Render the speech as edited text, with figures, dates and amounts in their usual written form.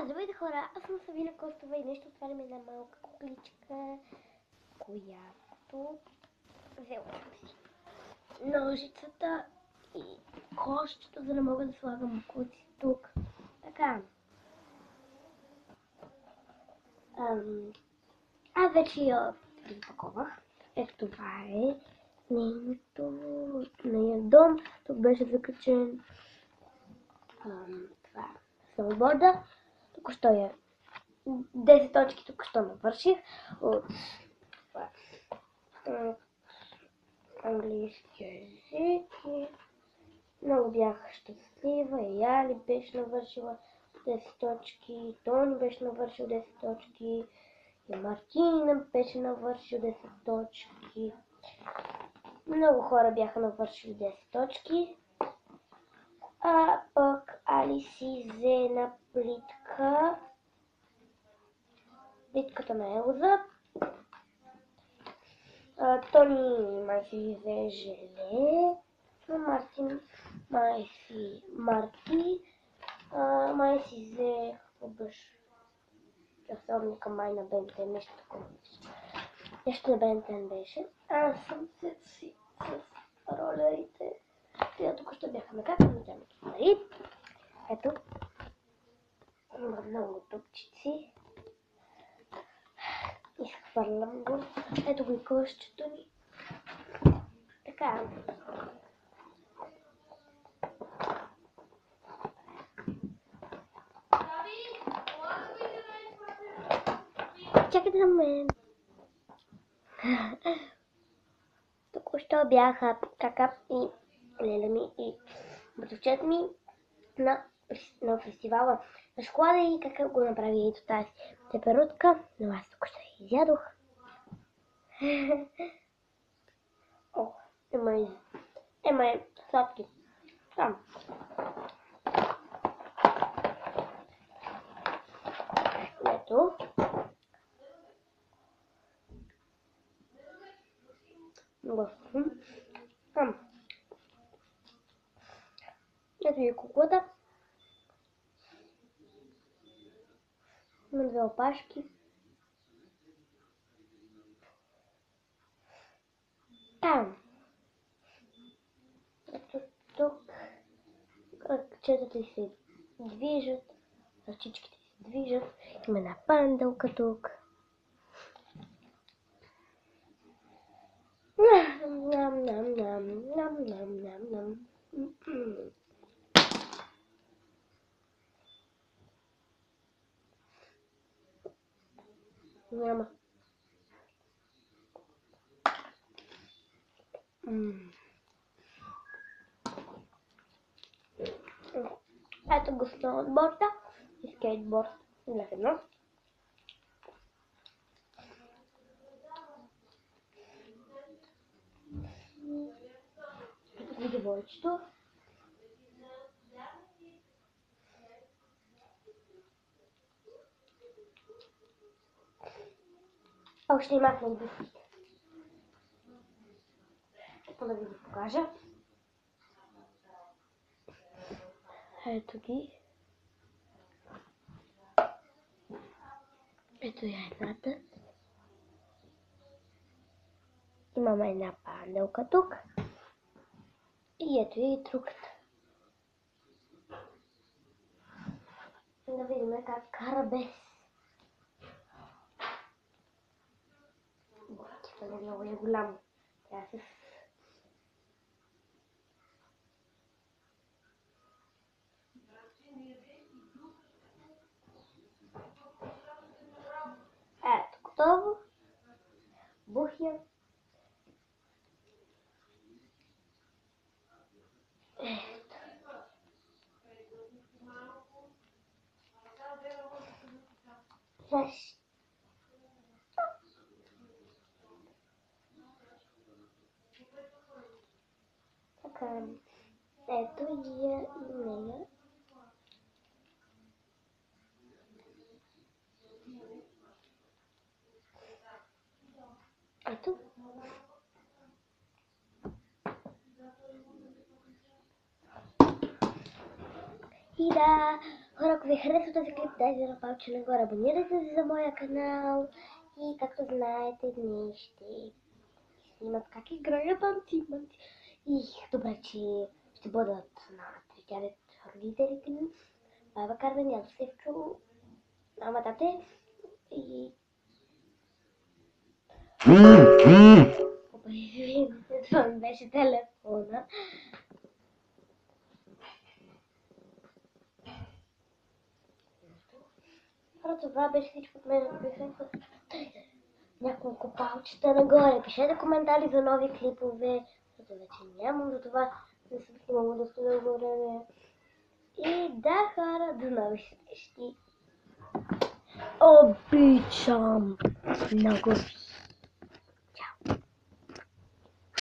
Здравейте хора, аз съм Савина Костова и нещо отварям една малка кукличка, която взела съм си ножицата и кошчето, за да мога да слагам буклуци тук. Така. Аз вече я разпаковах. Ето това е нейния дом. Тук беше закачен това сноуборда. Току-що я 10 точки току-що навърших от английски език и много бях щастлива. И Али беше навършила 10 точки, Тони беше навършил 10 точки и Мартина беше навършил 10 точки. Много хора бяха навършили 10 точки. А пък Али си взе една плитка. Плитката на Елза. Тони май си взе желе. Мартин май си май си взе какво беше? Часовника май на Бентен, нещо такова. Нещо на Бентен беше. Аз съм си с ролерите. Те току-що бяха накакани, тя ме пари. Ето. Има много топчици. Изхвърлям го. Ето го и кошчето ми. Така. Чакайте за мен. Току-що бяха Кака и Леля ми и братовчет ми на фестивала на шоколада и Кака го направи ето тази пеперутка, но аз току-що я изядох. О, ема сладки. Там. Ето. Много вкусно. Там. Ето и куклата. Има две опашки. Там. Ето тук. Кръгчетата се движат. Ръчичките се движат. Има една панделка тук. Ням. Няма. Ето го сноуборда и скейтборд. Гледах едно. Ето го девойчето. Още има футболки. Ето да ви ги покажа. Ето ги. Ето я едната. Имаме една панелка тук. И ето и другата. Да видим как кара без. Това много е голямо. Тя с... Ето, готово. Бухя. Ето. Защо? Така. Ето и я и нея. Ето. И да, Хора, ако ви харесва този клип, дайте на палче нагоре, абонирайте се за моя канал и както знаете, днес ще снимат как играя Манти. И добре, че ще бъдат на тритярят родителите ми, баба Кармен, Ядо Севчо, мама, тате и... Това ми беше телефона. Това беше всичко от мен. Няколко палчета нагоре. Пишете коментари за нови клипове, защото вече нямам, за това не съм снимала доста дълго време. И да, хора, до нови срещи. Обичам много.